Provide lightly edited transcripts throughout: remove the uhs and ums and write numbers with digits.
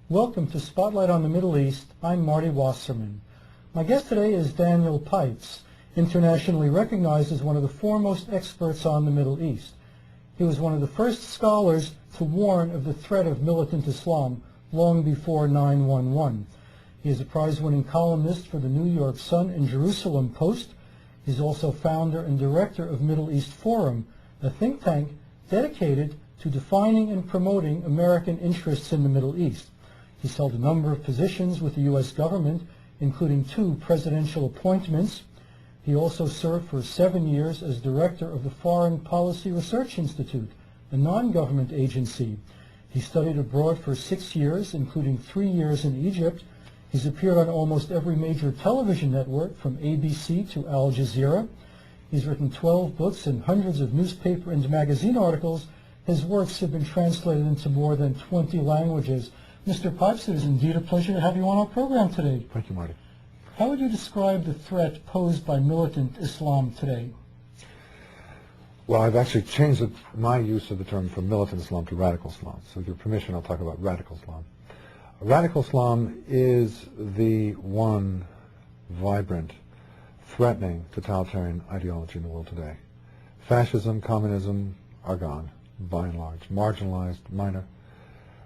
Welcome to Spotlight on the Middle East. I'm Marty Wasserman. My guest today is Daniel Pipes, internationally recognized as one of the foremost experts on the Middle East. He was one of the first scholars to warn of the threat of militant Islam long before 9/11. He is a prize-winning columnist for the New York Sun and Jerusalem Post. He's also founder and director of Middle East Forum, a think tank dedicated to defining and promoting American interests in the Middle East. He's held a number of positions with the U.S. government, including 2 presidential appointments. He also served for 7 years as director of the Foreign Policy Research Institute, a non-government agency. He studied abroad for 6 years, including 3 years in Egypt. He's appeared on almost every major television network, from ABC to Al Jazeera. He's written 12 books and hundreds of newspaper and magazine articles. His works have been translated into more than 20 languages. Mr. Pipes, it is indeed a pleasure to have you on our program today. Thank you, Marty. How would you describe the threat posed by militant Islam today? Well, I've actually changed my use of the term from militant Islam to radical Islam. So with your permission, I'll talk about radical Islam. Radical Islam is the one vibrant, threatening totalitarian ideology in the world today. Fascism, communism are gone, by and large, marginalized, minor.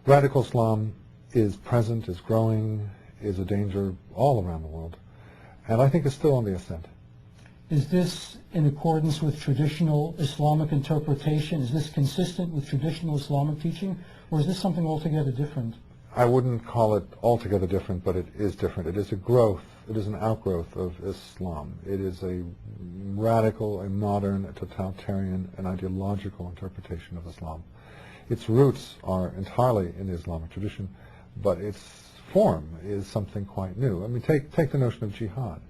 Radical Islam is present, is growing, is a danger all around the world, and I think is still on the ascent. Is this in accordance with traditional Islamic interpretation? Is this consistent with traditional Islamic teaching, or is this something altogether different? I wouldn't call it altogether different, but it is different. It is a growth, it is an outgrowth of Islam. It is a radical, a modern, a totalitarian, an ideological interpretation of Islam. Its roots are entirely in the Islamic tradition, but its form is something quite new. I mean, take the notion of jihad.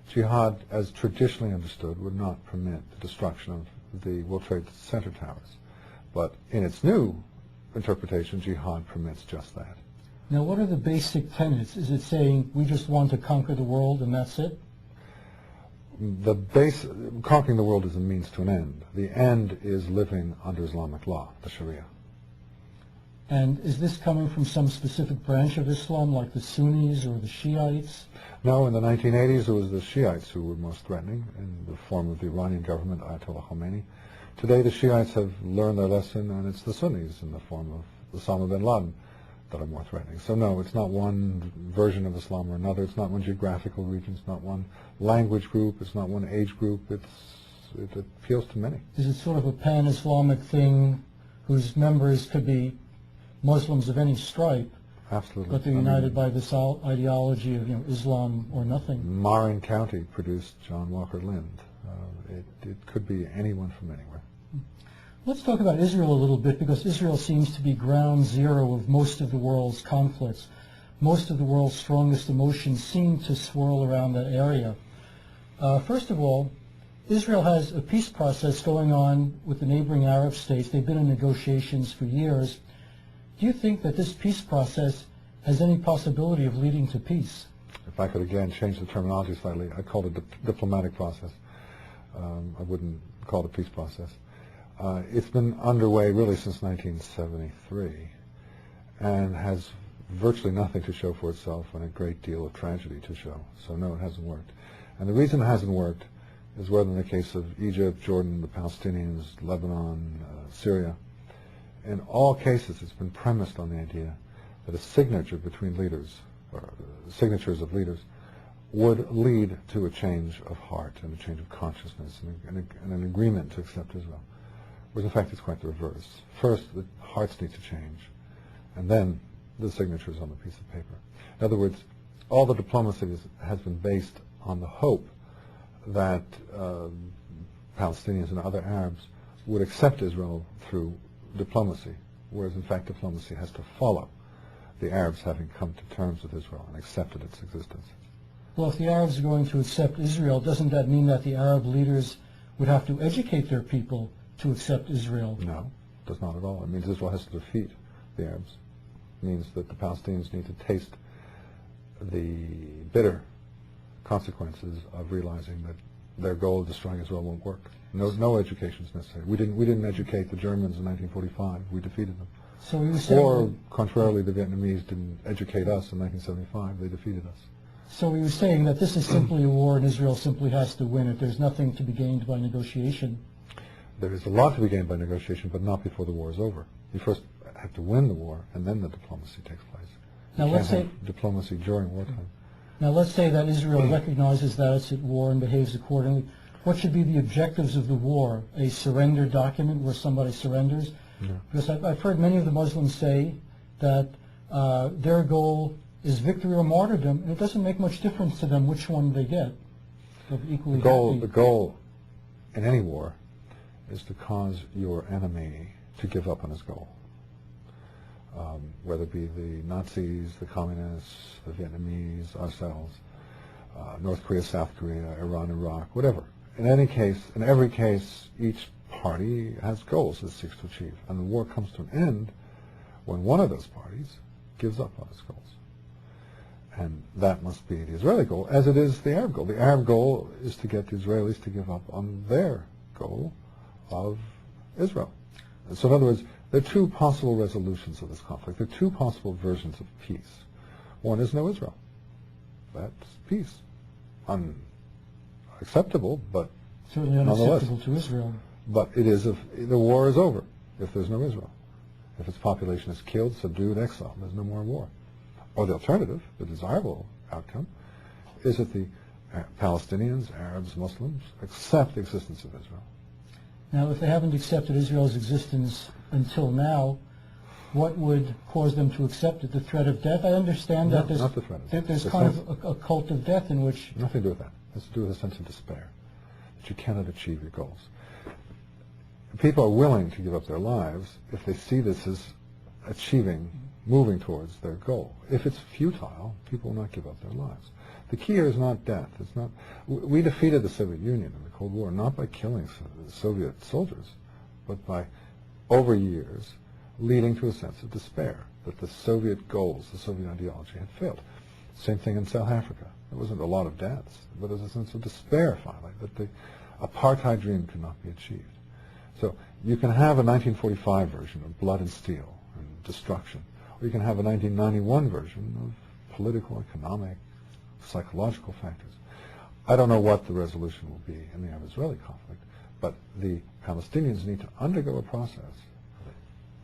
Jihad, as traditionally understood, would not permit the destruction of the World Trade Center towers. But in its new interpretation, jihad permits just that. Now, what are the basic tenets? Is it saying we just want to conquer the world and that's it? Conquering the world is a means to an end. The end is living under Islamic law, the Sharia. And is this coming from some specific branch of Islam, like the Sunnis or the Shiites? No, in the 1980s it was the Shiites who were most threatening, in the form of the Iranian government, Ayatollah Khomeini. Today the Shiites have learned their lesson, and it's the Sunnis in the form of Osama bin Laden that are more threatening. So no, it's not one version of Islam or another. It's not one geographical region. It's not one language group. It's not one age group. It appeals to many. Is it sort of a pan-Islamic thing whose members could be Muslims of any stripe? Absolutely. But they're united by this ideology of Islam or nothing. Marin County produced John Walker Lind. It could be anyone from anywhere. Let's talk about Israel a little bit, because Israel seems to be ground zero of most of the world's conflicts. Most of the world's strongest emotions seem to swirl around that area. First of all, Israel has a peace process going on with the neighboring Arab states. They've been in negotiations for years. Do you think that this peace process has any possibility of leading to peace? If I could again change the terminology slightly, I'd call it a diplomatic process. I wouldn't call it a peace process. It's been underway really since 1973 and has virtually nothing to show for itself and a great deal of tragedy to show. So no, it hasn't worked. And the reason it hasn't worked is whether in the case of Egypt, Jordan, the Palestinians, Lebanon, Syria, in all cases it's been premised on the idea that a signature between leaders, or signatures of leaders, would lead to a change of heart and a change of consciousness and an agreement to accept Israel. Whereas in fact it's quite the reverse. First, the hearts need to change, and then the signatures on the piece of paper. In other words, all the diplomacy has been based on the hope that Palestinians and other Arabs would accept Israel through diplomacy, whereas in fact diplomacy has to follow the Arabs having come to terms with Israel and accepted its existence. Well, if the Arabs are going to accept Israel, doesn't that mean that the Arab leaders would have to educate their people to accept Israel? No, it does not at all. It means Israel has to defeat the Arabs. It means that the Palestinians need to taste the bitter consequences of realizing that their goal of destroying Israel won't work. No education is necessary. We didn't educate the Germans in 1945. We defeated them. So he was saying Or, contrarily, the Vietnamese didn't educate us in 1975. They defeated us. So he was saying that this is simply a war and Israel simply has to win it. There's nothing to be gained by negotiation. There is a lot to be gained by negotiation, but not before the war is over. You first have to win the war, and then the diplomacy takes place. Now You let's can't say have diplomacy during wartime. Now let's say that Israel recognizes that it's at war and behaves accordingly. What should be the objectives of the war? A surrender document where somebody surrenders? No. Because I've heard many of the Muslims say that their goal is victory or martyrdom, and it doesn't make much difference to them which one they get. They'll be equally happy. The goal in any war is to cause your enemy to give up on his goal. Whether it be the Nazis, the Communists, the Vietnamese, ourselves, North Korea, South Korea, Iran, Iraq, whatever. In any case, in every case, each party has goals it seeks to achieve. And the war comes to an end when one of those parties gives up on its goals. And that must be the Israeli goal, as it is the Arab goal. The Arab goal is to get the Israelis to give up on their goal of Israel. And so in other words, there are two possible resolutions of this conflict. There are two possible versions of peace. One is no Israel. That's peace. Unacceptable, but Certainly unacceptable to Israel. But it is if the war is over, if there's no Israel. If its population is killed, subdued, exiled, there's no more war. Or the alternative, the desirable outcome, is that the Palestinians, Arabs, Muslims accept the existence of Israel. Now, if they haven't accepted Israel's existence until now, what would cause them to accept it? The threat of death? I understand that not the threat of death. There's kind of a cult of death in which... Nothing to do with that. It has to do with a sense of despair, that you cannot achieve your goals. People are willing to give up their lives if they see this as achieving, moving towards their goal. If it's futile, people will not give up their lives. The key here is not death. It's not. We defeated the Soviet Union in the Cold War not by killing Soviet soldiers, but by, over years, leading to a sense of despair that the Soviet goals, the Soviet ideology had failed. Same thing in South Africa. There wasn't a lot of deaths, but there was a sense of despair finally that the apartheid dream could not be achieved. So you can have a 1945 version of blood and steel and destruction, or you can have a 1991 version of political, economic, psychological factors. I don't know what the resolution will be in the Arab-Israeli conflict, but the Palestinians need to undergo a process.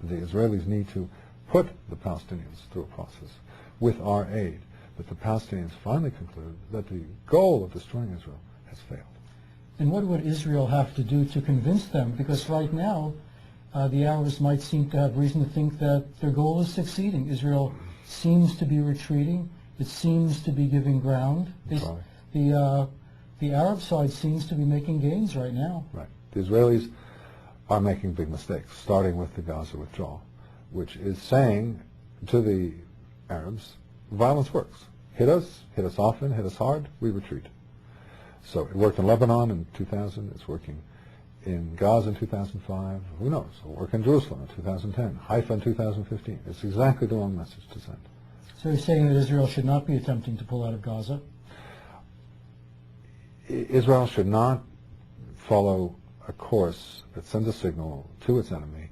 The Israelis need to put the Palestinians through a process with our aid, that the Palestinians finally conclude that the goal of destroying Israel has failed. And what would Israel have to do to convince them? Because right now, the Arabs might seem to have reason to think that their goal is succeeding. Israel seems to be retreating. It seems to be giving ground. The Arab side seems to be making gains right now. Right. The Israelis are making big mistakes, starting with the Gaza withdrawal, which is saying to the Arabs, violence works. Hit us often, hit us hard, we retreat. So it worked in Lebanon in 2000, it's working in Gaza in 2005, who knows, it'll work in Jerusalem in 2010, Haifa in 2015. It's exactly the wrong message to send. So you're saying that Israel should not be attempting to pull out of Gaza? Israel should not follow a course that sends a signal to its enemy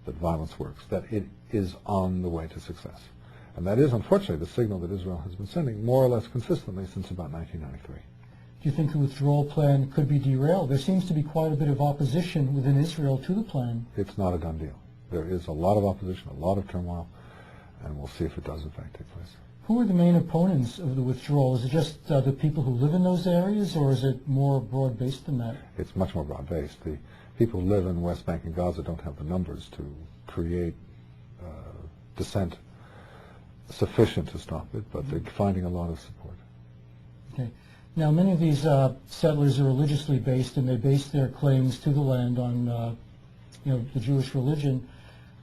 that violence works, that it is on the way to success. And that is, unfortunately, the signal that Israel has been sending more or less consistently since about 1993. Do you think the withdrawal plan could be derailed? There seems to be quite a bit of opposition within Israel to the plan. It's not a done deal. There is a lot of opposition, a lot of turmoil, and we'll see if it does in fact take place. Who are the main opponents of the withdrawal? Is it just the people who live in those areas, or is it more broad-based than that? It's much more broad-based. The people who live in the West Bank and Gaza don't have the numbers to create dissent sufficient to stop it, but they're finding a lot of support. Okay. Now, many of these settlers are religiously based, and they base their claims to the land on, the Jewish religion.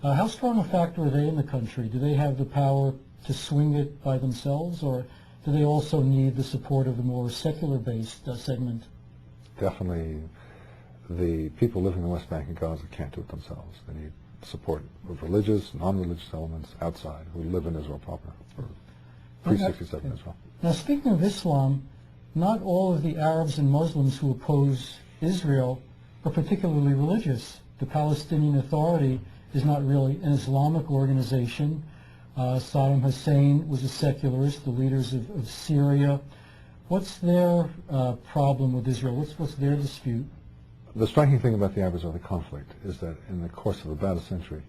How strong a factor are they in the country? Do they have the power to swing it by themselves, or do they also need the support of the more secular-based segment? Definitely, the people living in the West Bank and Gaza can't do it themselves. They need support of religious, non-religious elements outside who live in Israel proper, or pre-67 Israel. Now, speaking of Islam, not all of the Arabs and Muslims who oppose Israel are particularly religious. The Palestinian Authority is not really an Islamic organization. Saddam Hussein was a secularist, the leaders of Syria. What's their problem with Israel? What's their dispute? The striking thing about the Arab-Israeli conflict is that in the course of about a century,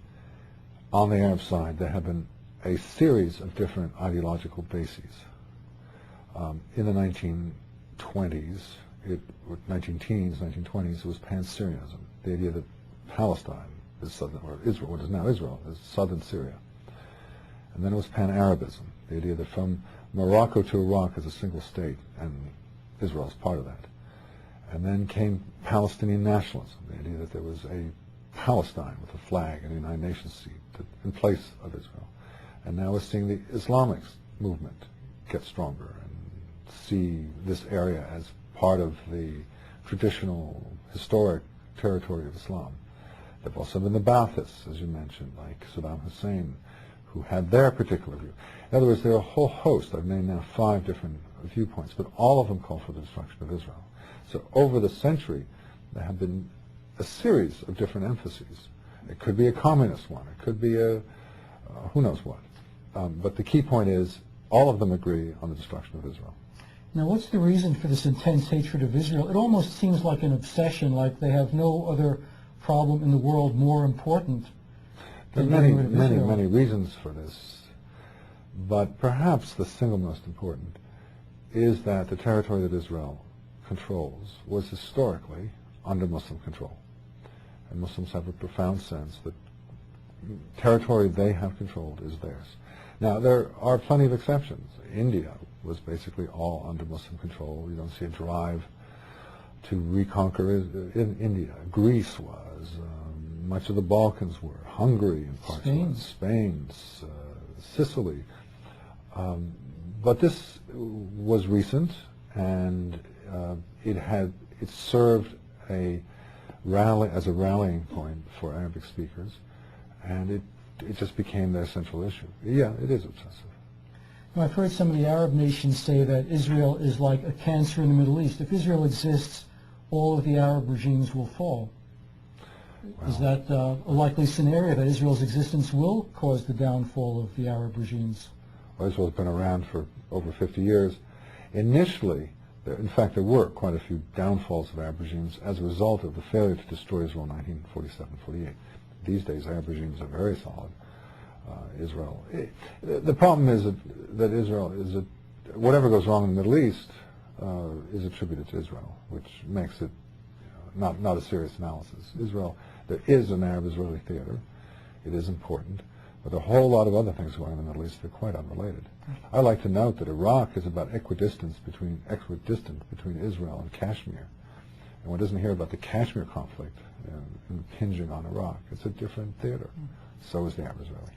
on the Arab side, there have been a series of different ideological bases. In the 1920s, 19-teens, 1920s, it was pan-Syrianism, the idea that Palestine is southern, or Israel, what is now Israel, is southern Syria. And then it was pan-Arabism, the idea that from Morocco to Iraq is a single state, and Israel is part of that. And then came Palestinian nationalism, the idea that there was a Palestine with a flag and a United Nations seat in place of Israel. And now we're seeing the Islamic movement get stronger and see this area as part of the traditional, historic territory of Islam. There have also been the Baathists, as you mentioned, like Saddam Hussein, who had their particular view. In other words, there are a whole host, I've named now 5 different viewpoints, but all of them call for the destruction of Israel. So over the century, there have been a series of different emphases. It could be a communist one, it could be a who knows what. But the key point is, all of them agree on the destruction of Israel. Now, what's the reason for this intense hatred of Israel? It almost seems like an obsession, like they have no other problem in the world more important. There are many reasons for this, but perhaps the single most important is that the territory that Israel controls was historically under Muslim control. And Muslims have a profound sense that territory they have controlled is theirs. Now, there are plenty of exceptions. India was basically all under Muslim control. You don't see a drive to reconquer in India. Greece was. Much of the Balkans were. Hungary in parts was. Spain, Sicily. But this was recent, and it served as a rallying point for Arabic speakers, and it just became their central issue. Yeah, it is obsessive. Now, I've heard some of the Arab nations say that Israel is like a cancer in the Middle East. If Israel exists, all of the Arab regimes will fall. Well, is that a likely scenario, that Israel's existence will cause the downfall of the Arab regimes? Well, Israel's been around for over 50 years. Initially, in fact, there were quite a few downfalls of Arab regimes as a result of the failure to destroy Israel in 1947-48. These days, Arab regimes are very solid. Israel. The problem is that Israel is whatever goes wrong in the Middle East is attributed to Israel, which makes it not a serious analysis. Israel, there is an Arab-Israeli theater. It is important, but there are a whole lot of other things going on in the Middle East that are quite unrelated. I like to note that Iraq is about equidistant between Israel and Kashmir. And one doesn't hear about the Kashmir conflict impinging on Iraq. It's a different theater. So is the Arab-Israeli.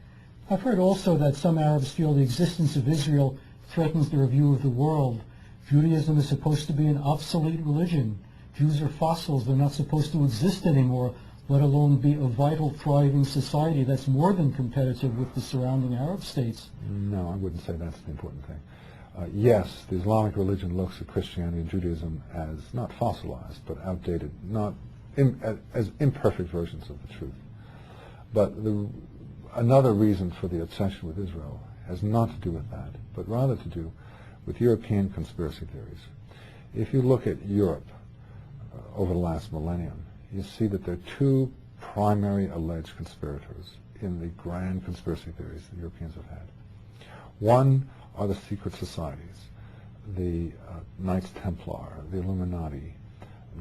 I've heard also that some Arabs feel the existence of Israel threatens their view of the world. Judaism is supposed to be an obsolete religion. Jews are fossils. They're not supposed to exist anymore, let alone be a vital, thriving society that's more than competitive with the surrounding Arab states. No, I wouldn't say that's the important thing. Yes, the Islamic religion looks at Christianity and Judaism as not fossilized, but outdated, as imperfect versions of the truth. But another reason for the obsession with Israel has not to do with that, but rather to do with European conspiracy theories. If you look at Europe over the last millennium, you see that there are 2 primary alleged conspirators in the grand conspiracy theories the Europeans have had. One are the secret societies, the Knights Templar, the Illuminati,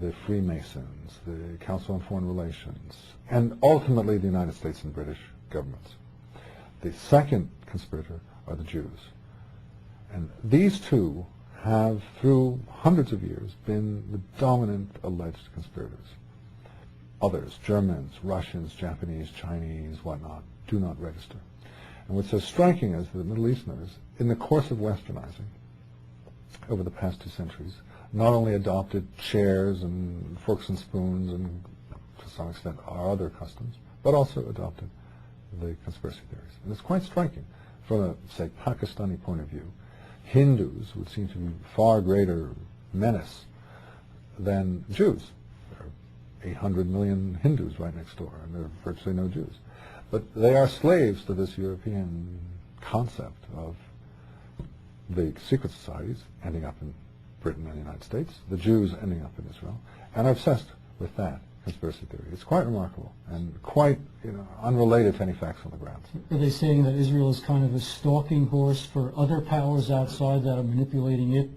the Freemasons, the Council on Foreign Relations, and ultimately the United States and British governments. The second conspirator are the Jews. And these 2 have, through hundreds of years, been the dominant alleged conspirators. Others, Germans, Russians, Japanese, Chinese, whatnot, do not register. And what's so striking is that the Middle Easterners, in the course of westernizing over the past 2 centuries, not only adopted chairs and forks and spoons and, to some extent, our other customs, but also adopted the conspiracy theories. And it's quite striking. From a, say, Pakistani point of view, Hindus would seem to be far greater menace than Jews. There are 800 million Hindus right next door, and there are virtually no Jews. But they are slaves to this European concept of the secret societies ending up in Britain and the United States, the Jews ending up in Israel, and are obsessed with that conspiracy theory. It's quite remarkable and quite, unrelated to any facts on the ground. Are they saying that Israel is kind of a stalking horse for other powers outside that are manipulating it?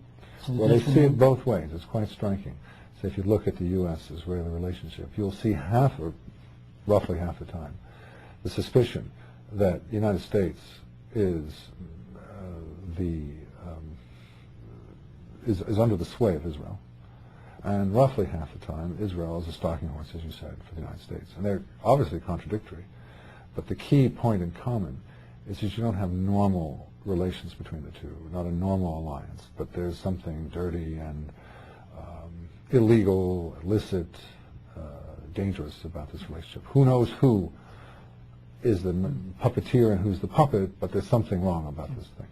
Well, they see it both ways. It's quite striking. So if you look at the U.S.-Israeli relationship, you'll see roughly half the time, the suspicion that the United States is is under the sway of Israel, and roughly half the time Israel is a stalking horse, as you said, for the United States. And they're obviously contradictory, but the key point in common is that you don't have normal relations between the two, not a normal alliance, but there's something dirty and illegal, illicit, dangerous about this relationship. Who knows who is the puppeteer and who's the puppet, but there's something wrong about this thing.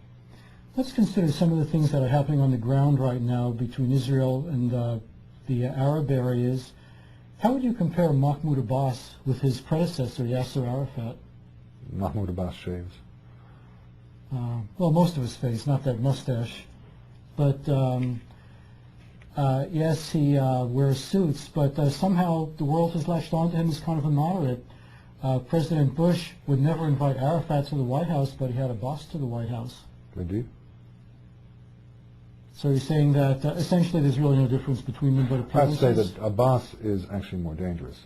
Let's consider some of the things that are happening on the ground right now between Israel and the Arab areas. How would you compare Mahmoud Abbas with his predecessor, Yasser Arafat? Mahmoud Abbas shaves. Well, most of his face, not that mustache. But yes, he wears suits, but somehow the world has latched onto him as kind of a moderate. President Bush would never invite Arafat to the White House, but he had Abbas to the White House. Indeed. So you're saying that essentially there's really no difference between them but appearances? I'd say that Abbas is actually more dangerous,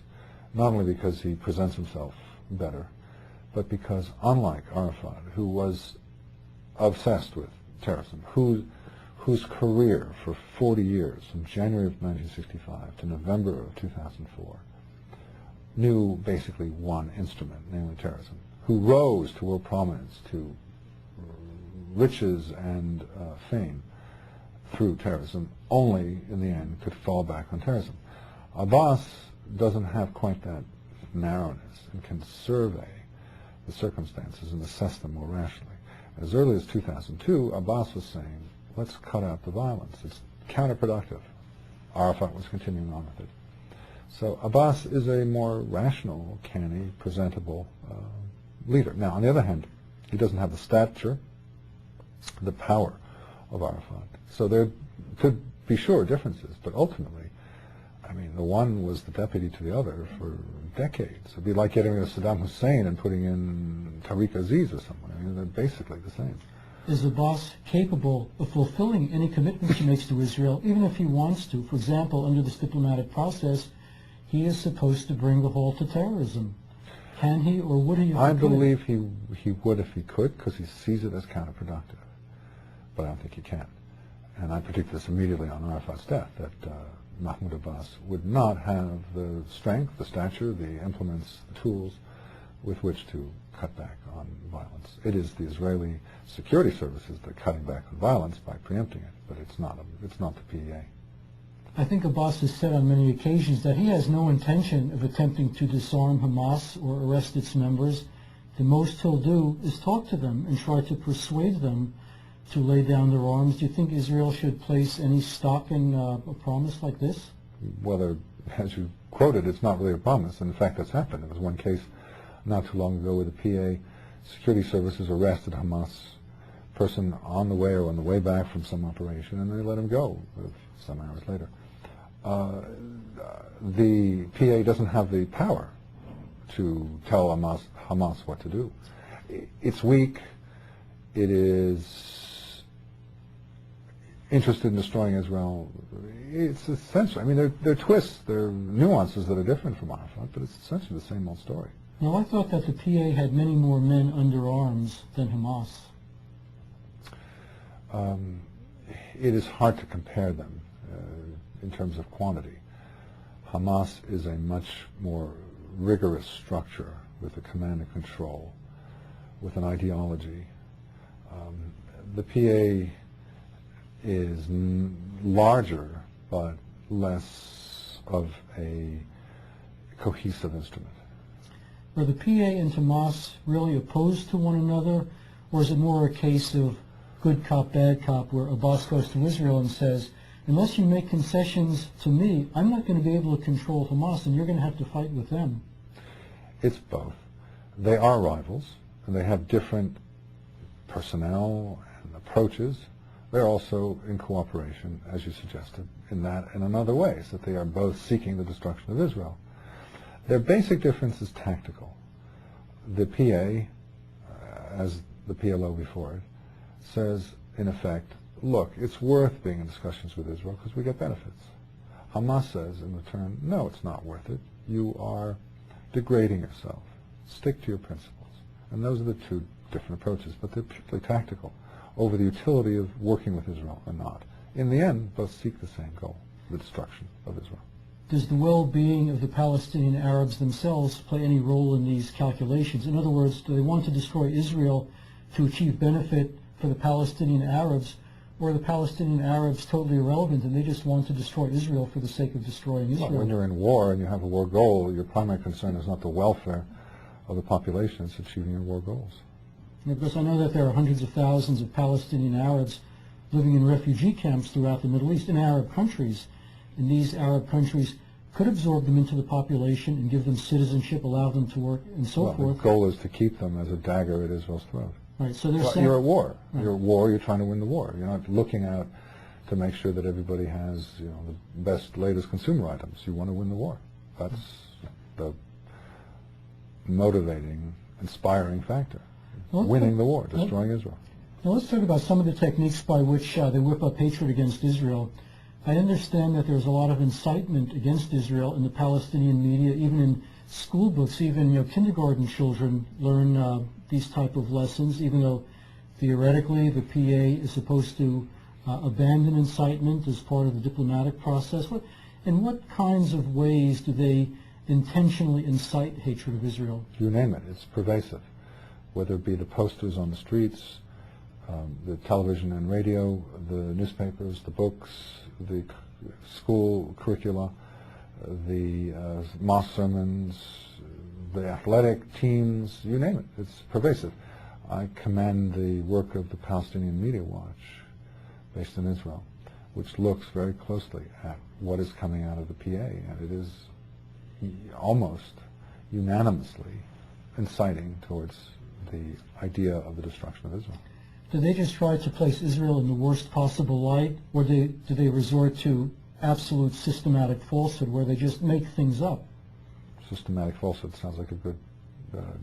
not only because he presents himself better, but because unlike Arafat, who was obsessed with terrorism, whose career for 40 years, from January of 1965 to November of 2004, knew basically one instrument, namely terrorism, who rose to world prominence, to riches and fame through terrorism, only in the end could fall back on terrorism. Abbas doesn't have quite that narrowness and can survey the circumstances and assess them more rationally. As early as 2002, Abbas was saying, let's cut out the violence. It's counterproductive. Arafat was continuing on with it. So Abbas is a more rational, canny, presentable leader. Now, on the other hand, he doesn't have the stature, the power of Arafat. So there could be sure differences, but ultimately, I mean, the one was the deputy to the other for decades. It'd be like getting rid of Saddam Hussein and putting in Tariq Aziz or someone. I mean, they're basically the same. Is Abbas capable of fulfilling any commitments he makes to Israel, even if he wants to? For example, under this diplomatic process, he is supposed to bring the halt to terrorism. Can he, or would he? I believe he would if he could, because he sees it as counterproductive. But I don't think he can. And I predict this immediately on Arafat's death, that Mahmoud Abbas would not have the strength, the stature, the implements, the tools with which to cut back on violence. It is the Israeli security services that are cutting back on violence by preempting it, but it's not the PEA. I think Abbas has said on many occasions that he has no intention of attempting to disarm Hamas or arrest its members. The most he'll do is talk to them and try to persuade them to lay down their arms. Do you think Israel should place any stock in a promise like this? Whether, as you quoted, it's not really a promise. In fact, that's happened. There was one case not too long ago where the PA security services arrested a Hamas person on the way or on the way back from some operation, and they let him go some hours later. The PA doesn't have the power to tell Hamas what to do. It's weak. It is interested in destroying Israel. It's essentially, I mean, there are twists, there are nuances that are different from Arafat, but it's essentially the same old story. Now, I thought that the PA had many more men under arms than Hamas. It is hard to compare them in terms of quantity. Hamas is a much more rigorous structure with a command and control, with an ideology. The PA is larger, but less of a cohesive instrument. Are the PA and Hamas really opposed to one another, or is it more a case of good cop, bad cop, where Abbas goes to Israel and says, unless you make concessions to me, I'm not going to be able to control Hamas, and you're going to have to fight with them? It's both. They are rivals, and they have different personnel and approaches. They're also in cooperation, as you suggested, in that and in other ways, that they are both seeking the destruction of Israel. Their basic difference is tactical. The PA, as the PLO before it, says, in effect, look, it's worth being in discussions with Israel because we get benefits. Hamas says, in return, no, it's not worth it. You are degrading yourself. Stick to your principles. And those are the two different approaches, but they're purely tactical over the utility of working with Israel or not. In the end, both seek the same goal, the destruction of Israel. Does the well-being of the Palestinian Arabs themselves play any role in these calculations? In other words, do they want to destroy Israel to achieve benefit for the Palestinian Arabs, or are the Palestinian Arabs totally irrelevant and they just want to destroy Israel for the sake of destroying Israel? Well, when you're in war and you have a war goal, your primary concern is not the welfare of the population, it's achieving your war goals. Because I know that there are hundreds of thousands of Palestinian Arabs living in refugee camps throughout the Middle East in Arab countries, and these Arab countries could absorb them into the population and give them citizenship, allow them to work, and so forth. The goal is to keep them as a dagger at Israel's throat. Right, so they're You're at war. Right. You're at war. You're trying to win the war. You're not looking out to make sure that everybody has, the best, latest consumer items. You want to win the war. That's the motivating, inspiring factor. Winning the war, destroying Israel. Now let's talk about some of the techniques by which they whip up hatred against Israel. I understand that there's a lot of incitement against Israel in the Palestinian media, even in school books. Even kindergarten children learn these type of lessons, even though theoretically the PA is supposed to abandon incitement as part of the diplomatic process. In what kinds of ways do they intentionally incite hatred of Israel? You name it. It's pervasive. Whether it be the posters on the streets, the television and radio, the newspapers, the books, the school curricula, the mosque sermons, the athletic teams, you name it. It's pervasive. I commend the work of the Palestinian Media Watch, based in Israel, which looks very closely at what is coming out of the PA, and it is almost unanimously inciting towards the idea of the destruction of Israel. Do they just try to place Israel in the worst possible light, or do they resort to absolute systematic falsehood where they just make things up? Systematic falsehood sounds like a good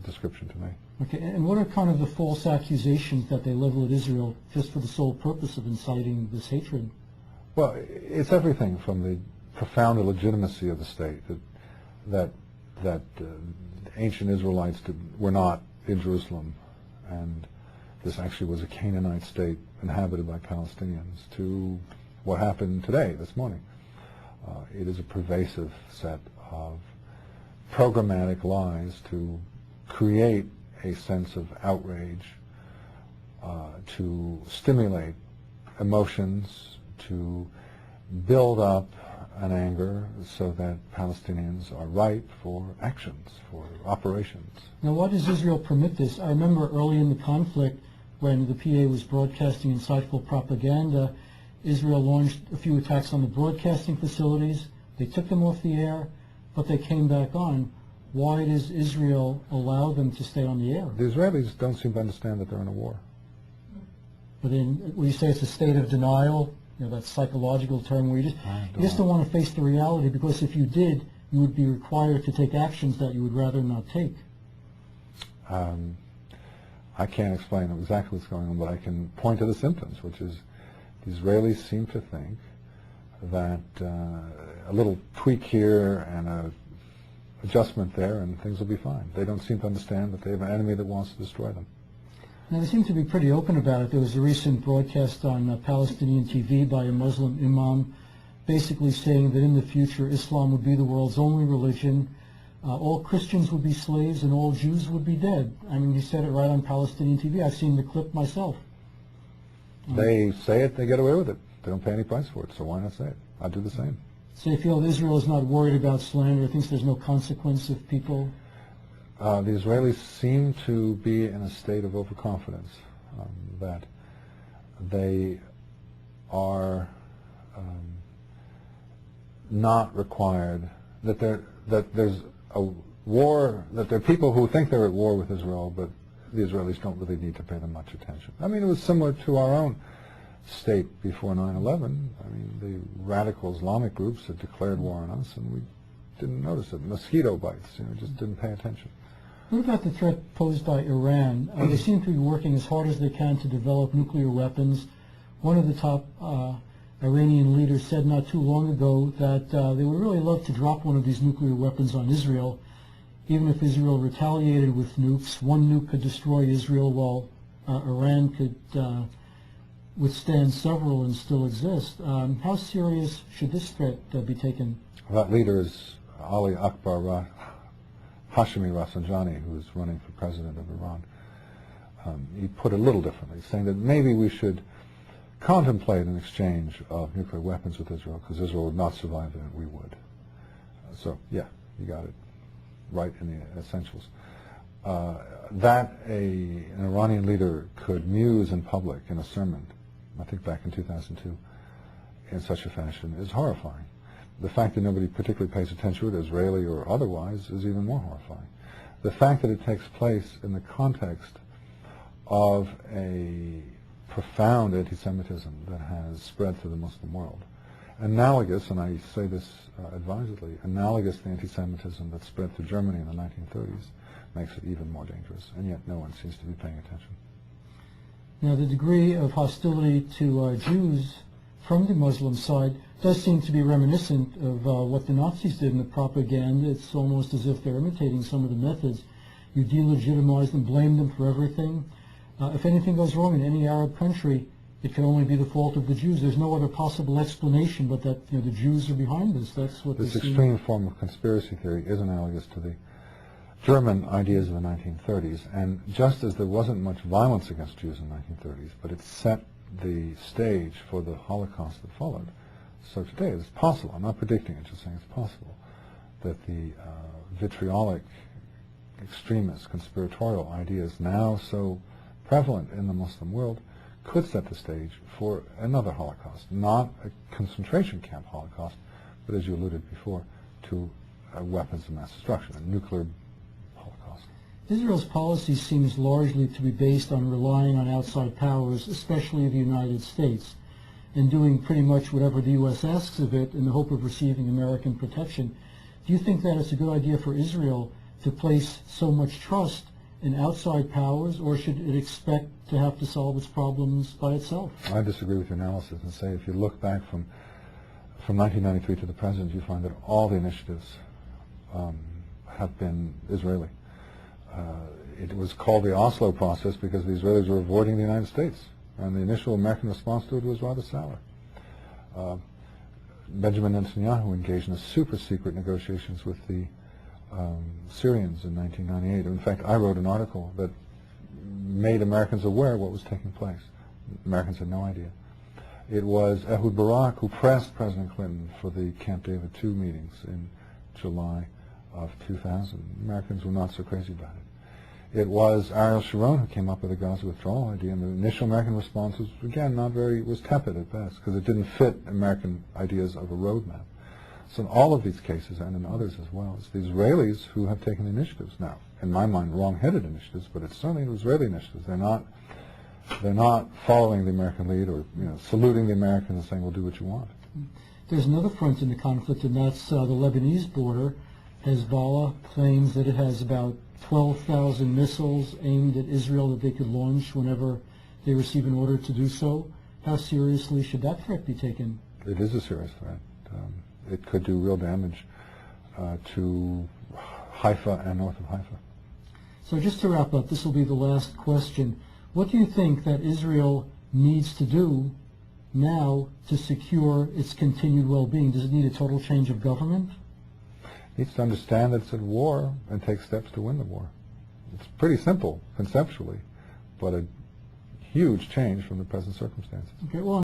description to me. Okay, and what are kind of the false accusations that they level at Israel just for the sole purpose of inciting this hatred? Well, it's everything from the profound illegitimacy of the state, that ancient Israelites were not in Jerusalem, and this actually was a Canaanite state inhabited by Palestinians, to what happened today, this morning. It is a pervasive set of programmatic lies to create a sense of outrage, to stimulate emotions, to build up an anger so that Palestinians are ripe for actions, for operations. Now, why does Israel permit this? I remember early in the conflict, when the PA was broadcasting insightful propaganda, Israel launched a few attacks on the broadcasting facilities. They took them off the air, but they came back on. Why does Israel allow them to stay on the air? The Israelis don't seem to understand that they're in a war. But when you say it's a state of denial, that psychological term where you just don't want to face the reality, because if you did, you would be required to take actions that you would rather not take. I can't explain exactly what's going on, but I can point to the symptoms, which is the Israelis seem to think that a little tweak here and a adjustment there and things will be fine. They don't seem to understand that they have an enemy that wants to destroy them. Now, they seem to be pretty open about it. There was a recent broadcast on Palestinian TV by a Muslim imam basically saying that in the future Islam would be the world's only religion, all Christians would be slaves and all Jews would be dead. I mean, he said it right on Palestinian TV. I've seen the clip myself. They say it, they get away with it. They don't pay any price for it, so why not say it? I'll do the same. So you feel Israel is not worried about slander, thinks there's no consequence if people... The Israelis seem to be in a state of overconfidence, that they are not required, that there's war, that there are people who think they're at war with Israel, but the Israelis don't really need to pay them much attention. I mean, it was similar to our own state before 9/11. I mean, the radical Islamic groups had declared war on us, and we didn't notice it. Mosquito bites, just didn't pay attention. What about the threat posed by Iran? They seem to be working as hard as they can to develop nuclear weapons. One of the top Iranian leaders said not too long ago that they would really love to drop one of these nuclear weapons on Israel. Even if Israel retaliated with nukes, one nuke could destroy Israel while Iran could withstand several and still exist. How serious should this threat be taken? That leader is Ali Akbar Hashemi Rafsanjani, who is running for president of Iran. He put it a little differently, saying that maybe we should contemplate an exchange of nuclear weapons with Israel, because Israel would not survive it and we would. So, yeah, you got it right in the essentials. That an Iranian leader could muse in public in a sermon, I think back in 2002, in such a fashion is horrifying. The fact that nobody particularly pays attention to it, Israeli or otherwise, is even more horrifying. The fact that it takes place in the context of a profound anti-Semitism that has spread through the Muslim world, analogous, and I say this advisedly, analogous to the anti-Semitism that spread through Germany in the 1930s, makes it even more dangerous, and yet no one seems to be paying attention. Now, the degree of hostility to Jews from the Muslim side does seem to be reminiscent of what the Nazis did in the propaganda. It's almost as if they're imitating some of the methods. You delegitimize them, blame them for everything. If anything goes wrong in any Arab country, it can only be the fault of the Jews. There's no other possible explanation but that the Jews are behind this. That's what this extreme form of conspiracy theory is analogous to the German ideas of the 1930s, and just as there wasn't much violence against Jews in the 1930s, but it set the stage for the Holocaust that followed. So today it's possible, I'm not predicting it, just saying it's possible, that the vitriolic, extremist, conspiratorial ideas now so prevalent in the Muslim world could set the stage for another Holocaust, not a concentration camp Holocaust, but as you alluded before, to weapons of mass destruction, a nuclear Holocaust. Israel's policy seems largely to be based on relying on outside powers, especially the United States, and doing pretty much whatever the U.S. asks of it in the hope of receiving American protection. Do you think that it's a good idea for Israel to place so much trust in outside powers, or should it expect to have to solve its problems by itself? I disagree with your analysis and say if you look back from 1993 to the present, you find that all the initiatives have been Israeli. It was called the Oslo process because the Israelis were avoiding the United States, and the initial American response to it was rather sour. Benjamin Netanyahu engaged in super secret negotiations with the Syrians in 1998. In fact, I wrote an article that made Americans aware of what was taking place. Americans had no idea. It was Ehud Barak who pressed President Clinton for the Camp David II meetings in July of 2000. Americans were not so crazy about it. It was Ariel Sharon who came up with the Gaza withdrawal idea, and the initial American response was, again, was tepid at best, because it didn't fit American ideas of a roadmap. So in all of these cases, and in others as well, it's the Israelis who have taken initiatives. Now, in my mind, wrong-headed initiatives, but it's certainly Israeli initiatives. They're not following the American lead or saluting the Americans and saying, "We'll do what you want." There's another front in the conflict, and that's the Lebanese border. Hezbollah claims that it has about 12,000 missiles aimed at Israel that they could launch whenever they receive an order to do so. How seriously should that threat be taken? It is a serious threat. It could do real damage to Haifa and north of Haifa. So just to wrap up, this will be the last question. What do you think that Israel needs to do now to secure its continued well-being? Does it need a total change of government? It needs to understand that it's at war and take steps to win the war. It's pretty simple conceptually, but a huge change from the present circumstances. Okay, well,